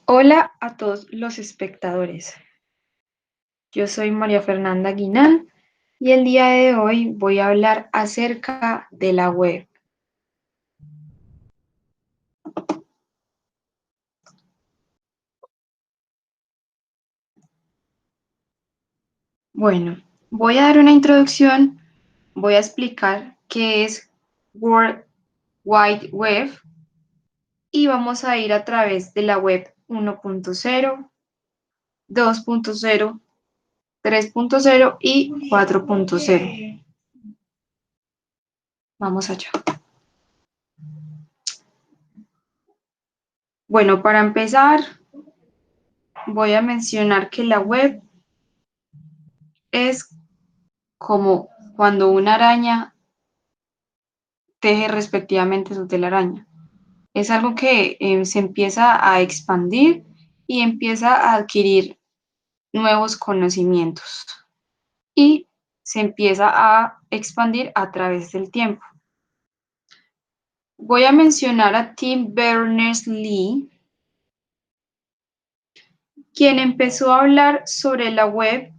Hola a todos los espectadores. Yo soy María Fernanda Guinán y el día de hoy voy a hablar acerca de la web. Bueno, voy a dar una introducción, voy a explicar qué es World Wide Web y vamos a ir a través de la web 1.0, 2.0, 3.0 y 4.0. Vamos allá. Bueno, para empezar, voy a mencionar que la web es como cuando una araña teje respectivamente su telaraña. Es algo que se empieza a expandir y empieza a adquirir nuevos conocimientos y se empieza a expandir a través del tiempo. Voy a mencionar a Tim Berners-Lee, quien empezó a hablar sobre la web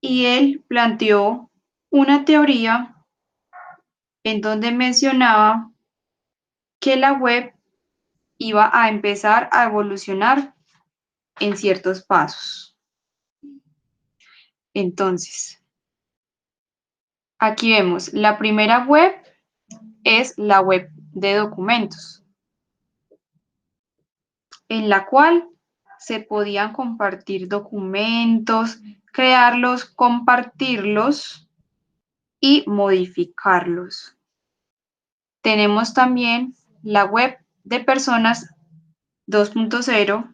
y él planteó una teoría en donde mencionaba que la web iba a empezar a evolucionar en ciertos pasos. Entonces, aquí vemos, la primera web es la web de documentos, en la cual se podían compartir documentos, crearlos, compartirlos y modificarlos. Tenemos también la web de personas 2.0,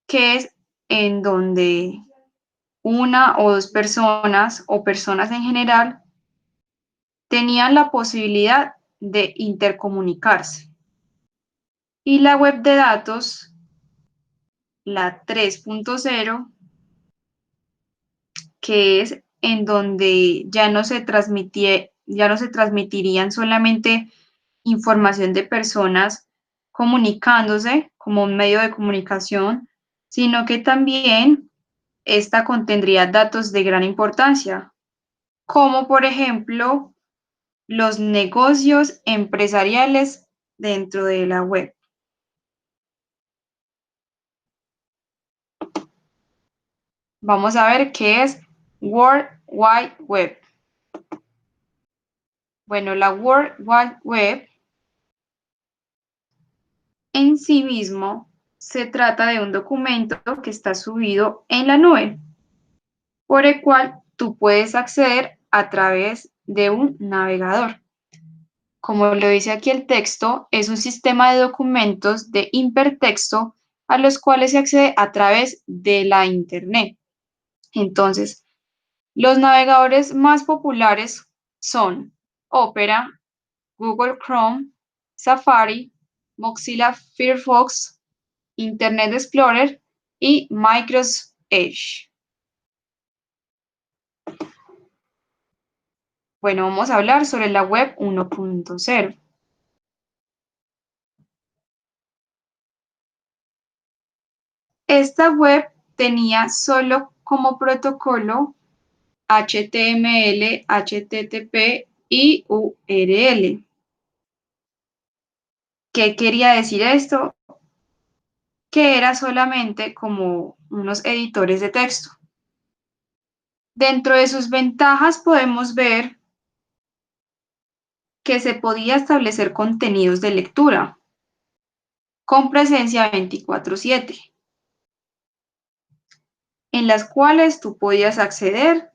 que es en donde una o dos personas o personas en general tenían la posibilidad de intercomunicarse. Y la web de datos, la 3.0, que es en donde ya no se transmitirían solamente información de personas comunicándose como un medio de comunicación, sino que también esta contendría datos de gran importancia, como por ejemplo los negocios empresariales dentro de la web. Vamos a ver qué es World Wide Web. Bueno, la World Wide Web en sí mismo se trata de un documento que está subido en la nube, por el cual tú puedes acceder a través de un navegador. Como lo dice aquí el texto, es un sistema de documentos de hipertexto a los cuales se accede a través de la Internet. Entonces, los navegadores más populares son Opera, Google Chrome, Safari, Mozilla Firefox, Internet Explorer y Microsoft Edge. Bueno, vamos a hablar sobre la web 1.0. Esta web tenía solo como protocolo HTML, HTTP y URL. ¿Qué quería decir esto? Que era solamente como unos editores de texto. Dentro de sus ventajas podemos ver que se podía establecer contenidos de lectura con presencia 24/7, en las cuales tú podías acceder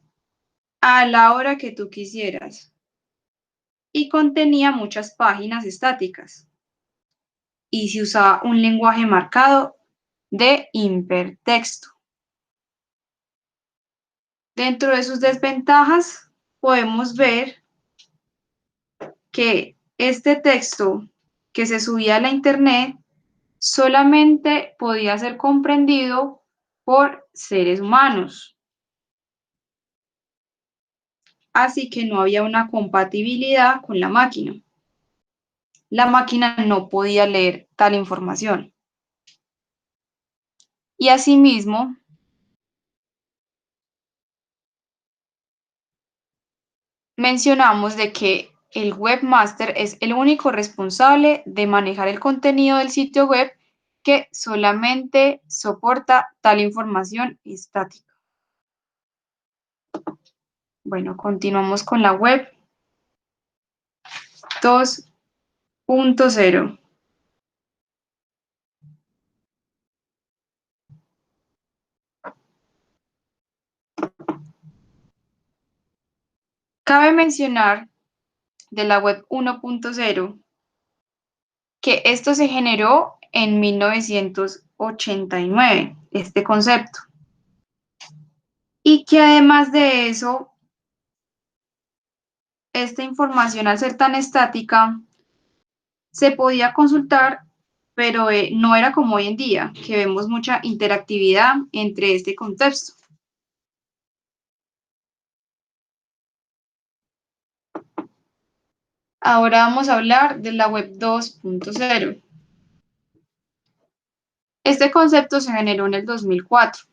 a la hora que tú quisieras y contenía muchas páginas estáticas y se usaba un lenguaje marcado de hipertexto. Dentro de sus desventajas podemos ver que este texto que se subía a la internet solamente podía ser comprendido por seres humanos. así que no había una compatibilidad con la máquina. La máquina no podía leer tal información. Y asimismo, mencionamos de que el webmaster es el único responsable de manejar el contenido del sitio web que solamente soporta tal información estática. Bueno, continuamos con la web 2.0. Cabe mencionar de la web 1.0 que esto se generó en 1989, este concepto, y que además de eso, esta información al ser tan estática, se podía consultar, pero no era como hoy en día, que vemos mucha interactividad entre este contexto. Ahora vamos a hablar de la web 2.0. Este concepto se generó en el 2004.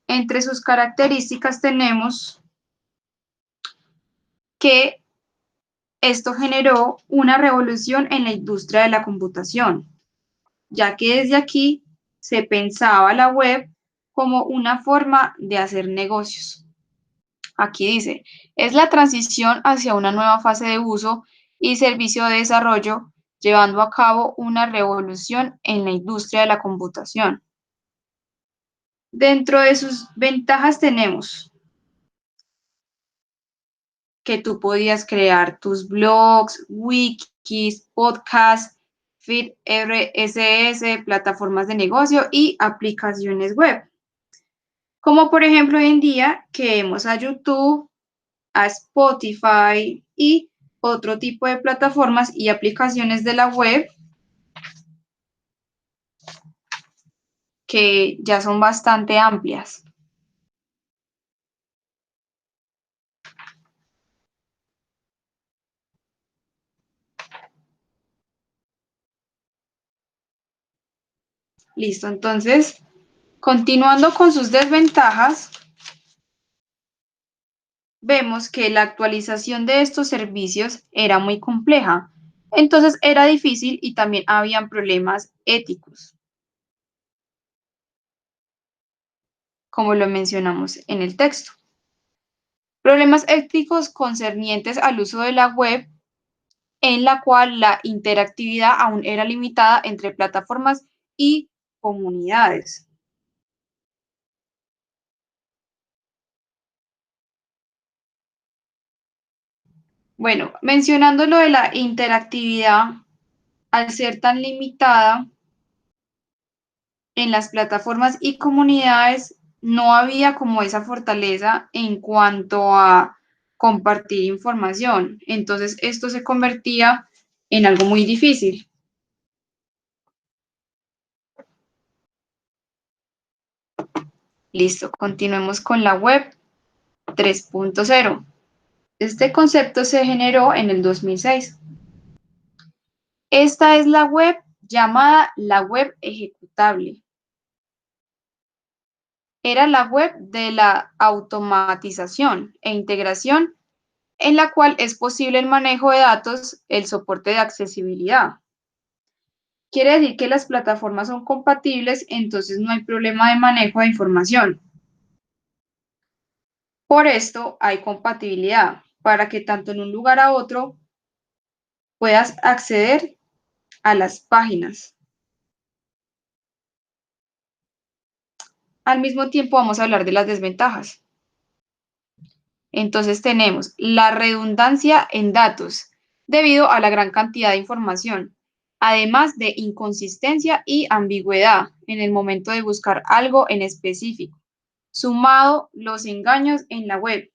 Entre sus características tenemos que esto generó una revolución en la industria de la computación, ya que desde aquí se pensaba la web como una forma de hacer negocios. Aquí dice, es la transición hacia una nueva fase de uso y servicio de desarrollo, llevando a cabo una revolución en la industria de la computación. Dentro de sus ventajas tenemos que tú podías crear tus blogs, wikis, podcasts, feed RSS, plataformas de negocio y aplicaciones web. Como por ejemplo hoy en día que vemos a YouTube, a Spotify y otro tipo de plataformas y aplicaciones de la web que ya son bastante amplias. Listo, entonces, continuando con sus desventajas, vemos que la actualización de estos servicios era muy compleja, entonces era difícil y también habían problemas éticos, como lo mencionamos en el texto. Problemas éticos concernientes al uso de la web, en la cual la interactividad aún era limitada entre plataformas y comunidades. Bueno, mencionando lo de la interactividad, al ser tan limitada en las plataformas y comunidades, no había como esa fortaleza en cuanto a compartir información. Entonces, esto se convertía en algo muy difícil. Listo, continuemos con la web 3.0. Este concepto se generó en el 2006. Esta es la web llamada la web ejecutable. Era la web de la automatización e integración en la cual es posible el manejo de datos, el soporte de accesibilidad. Quiere decir que las plataformas son compatibles, entonces no hay problema de manejo de información. Por esto hay compatibilidad para que tanto en un lugar a otro puedas acceder a las páginas. Al mismo tiempo vamos a hablar de las desventajas. Entonces tenemos la redundancia en datos debido a la gran cantidad de información, además de inconsistencia y ambigüedad en el momento de buscar algo en específico, sumado los engaños en la web.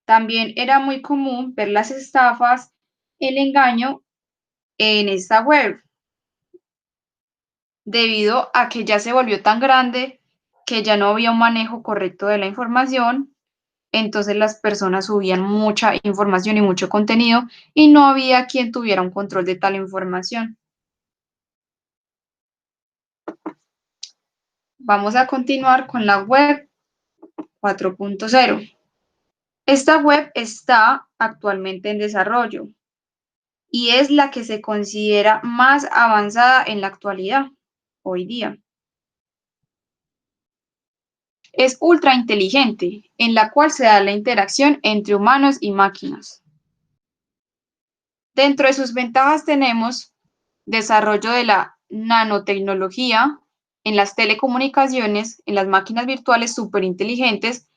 También era muy común ver las estafas, el engaño en esta web, debido a que ya se volvió tan grande que ya no había un manejo correcto de la información entonces las personas subían mucha información y mucho contenido y no había quien tuviera un control de tal información. Vamos a continuar con la web 4.0. Esta web está actualmente en desarrollo y es la que se considera más avanzada en la actualidad, hoy día. Es ultra inteligente, en la cual se da la interacción entre humanos y máquinas. Dentro de sus ventajas tenemos desarrollo de la nanotecnología en las telecomunicaciones, en las máquinas virtuales superinteligentes,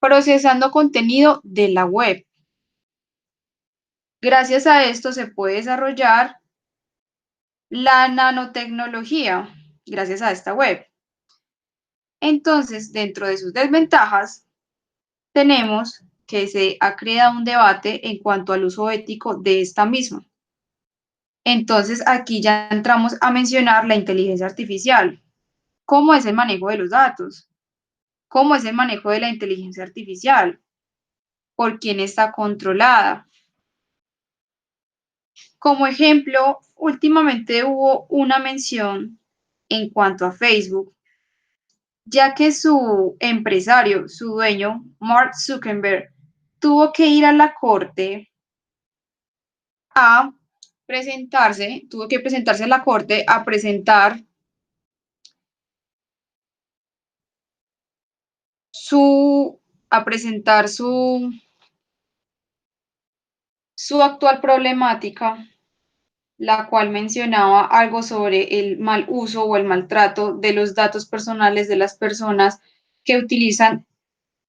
procesando contenido de la web. Gracias a esto se puede desarrollar la nanotecnología, gracias a esta web. Entonces, dentro de sus desventajas, tenemos que se ha creado un debate en cuanto al uso ético de esta misma. Entonces, aquí ya entramos a mencionar la inteligencia artificial. ¿Cómo es el manejo de los datos? ¿Cómo es el manejo de la inteligencia artificial? ¿Por quién está controlada? Como ejemplo, últimamente hubo una mención en cuanto a Facebook, ya que su empresario, su dueño, Mark Zuckerberg, tuvo que ir a la corte a tuvo que presentarse a la corte a presentar su, a presentar su actual problemática, la cual mencionaba algo sobre el mal uso o el maltrato de los datos personales de las personas que utilizan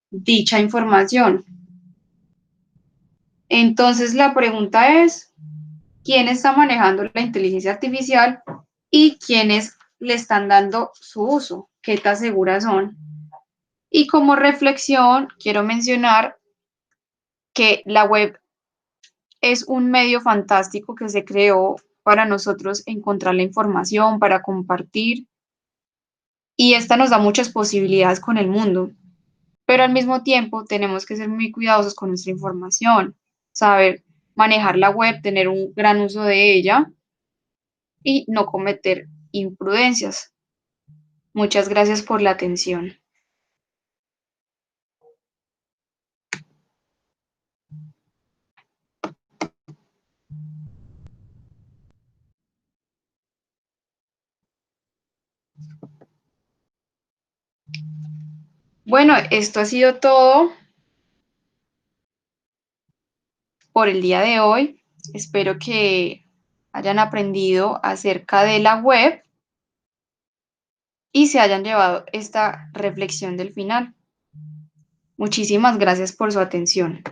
dicha información. Entonces la pregunta es, ¿quién está manejando la inteligencia artificial y quiénes le están dando su uso? ¿Qué tan seguras son? Y como reflexión, quiero mencionar que la web es un medio fantástico que se creó para nosotros encontrar la información, para compartir, y esta nos da muchas posibilidades con el mundo, pero al mismo tiempo tenemos que ser muy cuidadosos con nuestra información, saber manejar la web, tener un gran uso de ella y no cometer imprudencias. Muchas gracias por la atención. Bueno, esto ha sido todo por el día de hoy. Espero que hayan aprendido acerca de la web y se hayan llevado esta reflexión del final. Muchísimas gracias por su atención.